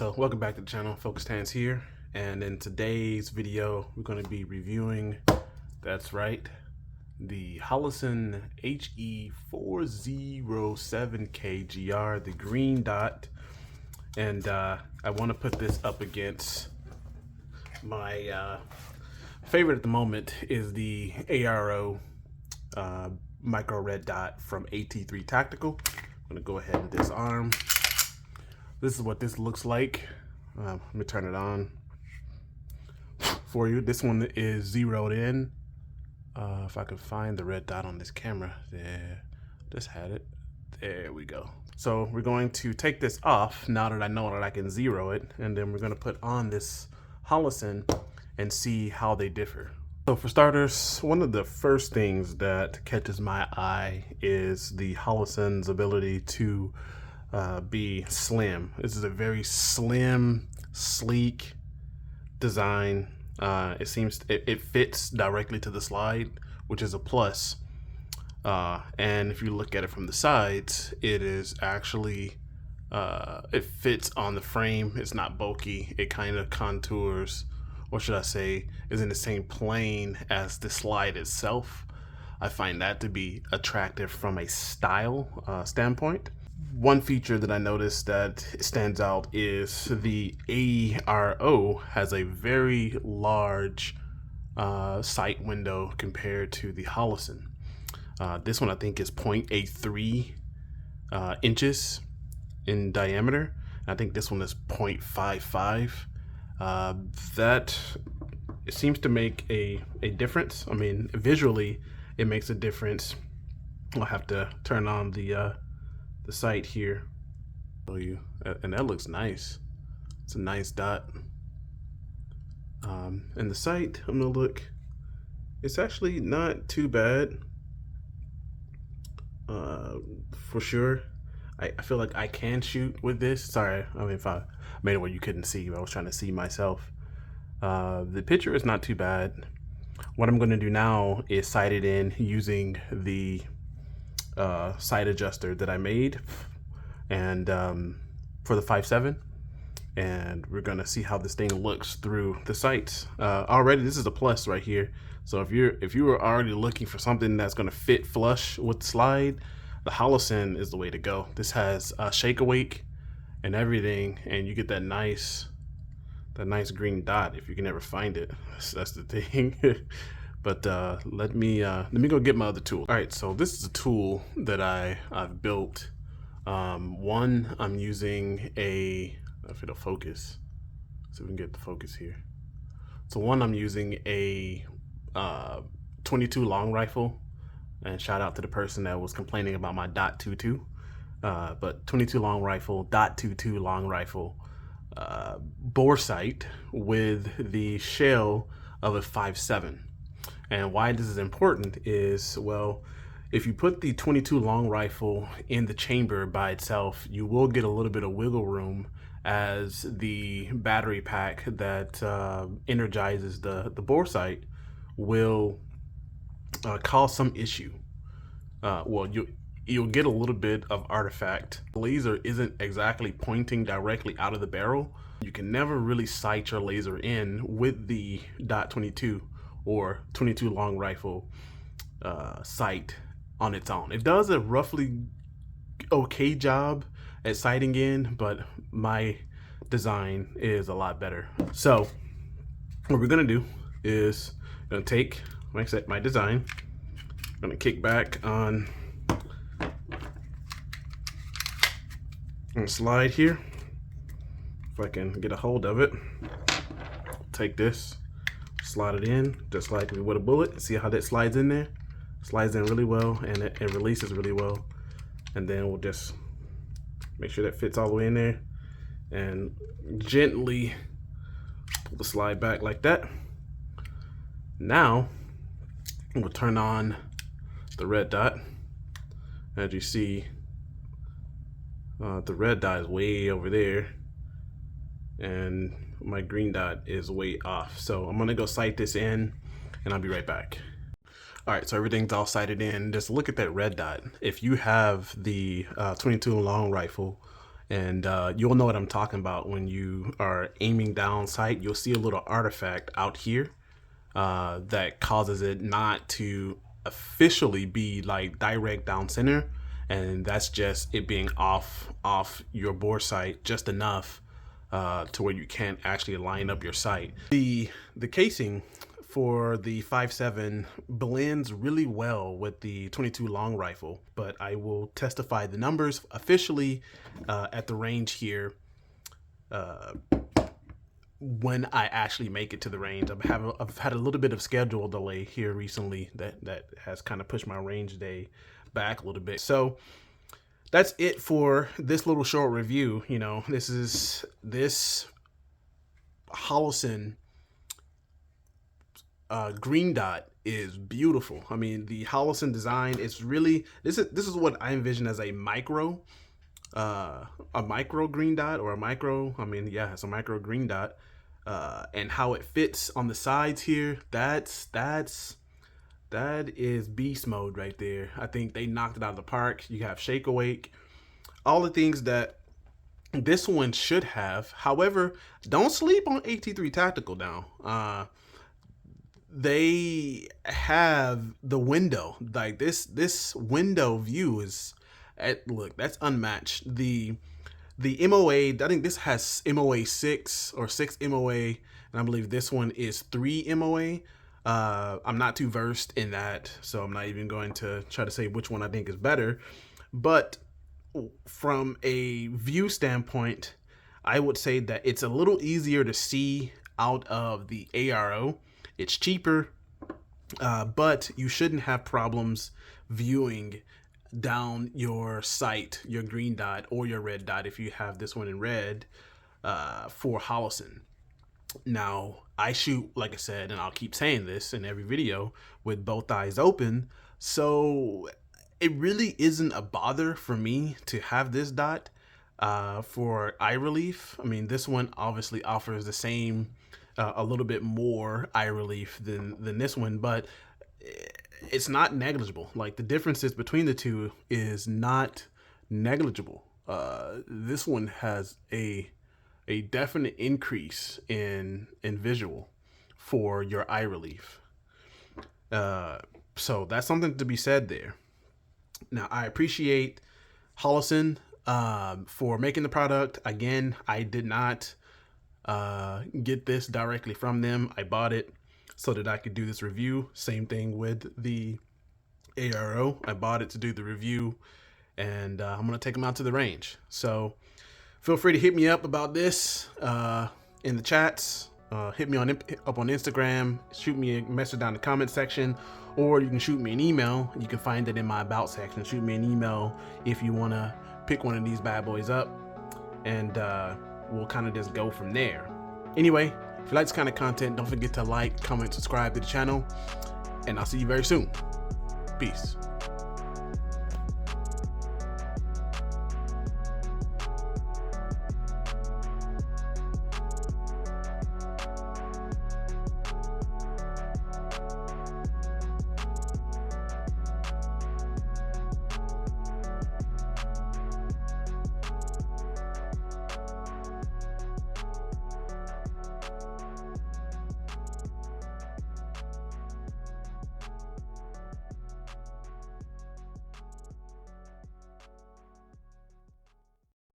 So welcome back to the channel. Focused Hands here, and in today's video we're going to be reviewing, that's right, the HoloSun HE407K-GR, the green dot. And I want to put this up against my favorite at the moment is the ARO micro red dot from AT3 Tactical. I'm going to go ahead and disarm. This is what this looks like. Let me turn it on for you. This one is zeroed in. If I can find the red dot on this camera, there, just had it. There we go. So we're going to take this off now that I know that I can zero it, and then we're going to put on this HoloSun and see how they differ. So for starters, one of the first things that catches my eye is the HoloSun's ability to be slim. This is a very slim, sleek design. It fits directly to the slide, which is a plus. And if you look at it from the sides, it is actually it fits on the frame. It's not bulky. It kind of contours, what should I say, is in the same plane as the slide itself. I find that to be attractive from a style standpoint. One feature that I noticed that stands out is the ARO has a very large sight window compared to the HoloSun. This one I think is 0.83 inches in diameter. I think this one is 0.55. That it seems to make a difference. I mean, visually it makes a difference. I'll have to turn on the sight here, show you, and that looks nice. It's a nice dot. And the sight, I'm gonna look, it's actually not too bad. For sure, I feel like I can shoot with this. Sorry, I mean, if I made it where you couldn't see, I was trying to see myself. The picture is not too bad. What I'm going to do now is sight it in using the sight adjuster that I made, and for the 5.7, and we're gonna see how this thing looks through the sights. Already this is a plus right here. So if you were already looking for something that's gonna fit flush with the slide, the HoloSun is the way to go. This has shake awake and everything, and you get that nice green dot if you can ever find it. That's the thing. But let me go get my other tool. All right, so this is a tool that I've built. One, I'm using if it'll focus, so we can get the focus here. So one, I'm using a 22 long rifle, and shout out to the person that was complaining about my .22. But 22 long rifle, .22 long rifle, boresight with the shell of a 5.7. And why this is important is, well, if you put the 22 long rifle in the chamber by itself, you will get a little bit of wiggle room, as the battery pack that energizes the boresight will cause some issue. Well, you'll get a little bit of artifact. The laser isn't exactly pointing directly out of the barrel. You can never really sight your laser in with the .22 or 22 long rifle sight on its own. It does a roughly okay job at sighting in, but my design is a lot better. So what we're gonna do is gonna take, like I said, my design, I'm gonna kick back on and slide here. If I can get a hold of it, take this, slide it in just like with a bullet. See how that slides in there? Slides in really well, and it releases really well. And then we'll just make sure that fits all the way in there, and gently pull the slide back like that. Now we'll turn on the red dot. As you see, the red dot is way over there, and my green dot is way off. So I'm gonna go sight this in, and I'll be right back. All right, so everything's all sighted in. Just look at that red dot. If you have the 22 long rifle And you'll know what I'm talking about when you are aiming down sight. You'll see a little artifact out here that causes it not to officially be like direct down center, and that's just it being off your bore sight just enough to where you can't actually line up your sight. The casing for the 5.7 blends really well with the 22 long rifle, but I will testify the numbers officially at the range here when I actually make it to the range. I've had a little bit of schedule delay here recently that has kind of pushed my range day back a little bit. So that's it for this little short review. You know, this HoloSun green dot is beautiful. I mean, the HoloSun design is really, this is what I envision as a micro green dot, or a micro, I mean, yeah, it's a micro green dot. And how it fits on the sides here, that is beast mode right there. I think they knocked it out of the park. You have shake awake, all the things that this one should have. However, don't sleep on AT3 Tactical now. They have the window, like this window view is look, that's unmatched. The MOA, I think this has MOA 6 or 6 MOA, and I believe this one is 3 MOA. I'm not too versed in that, so I'm not even going to try to say which one I think is better. But from a view standpoint, I would say that it's a little easier to see out of the ARO. It's cheaper, but you shouldn't have problems viewing down your sight, your green dot or your red dot if you have this one in red for HoloSun. Now, I shoot, like I said, and I'll keep saying this in every video, with both eyes open, so it really isn't a bother for me to have this dot for eye relief. I mean, this one obviously offers the same, a little bit more eye relief than this one, but it's not negligible. Like, the differences between the two is not negligible. This one has a definite increase in visual for your eye relief. So that's something to be said there. Now, I appreciate HoloSun for making the product. Again, I did not get this directly from them. I bought it so that I could do this review. Same thing with the ARO. I bought it to do the review, and I'm gonna take them out to the range. So feel free to hit me up about this in the chats. Hit me up on Instagram. Shoot me a message down in the comment section, or you can shoot me an email. You can find it in my about section. Shoot me an email if you wanna pick one of these bad boys up, and we'll kind of just go from there. Anyway, if you like this kind of content, don't forget to like, comment, subscribe to the channel, and I'll see you very soon. Peace.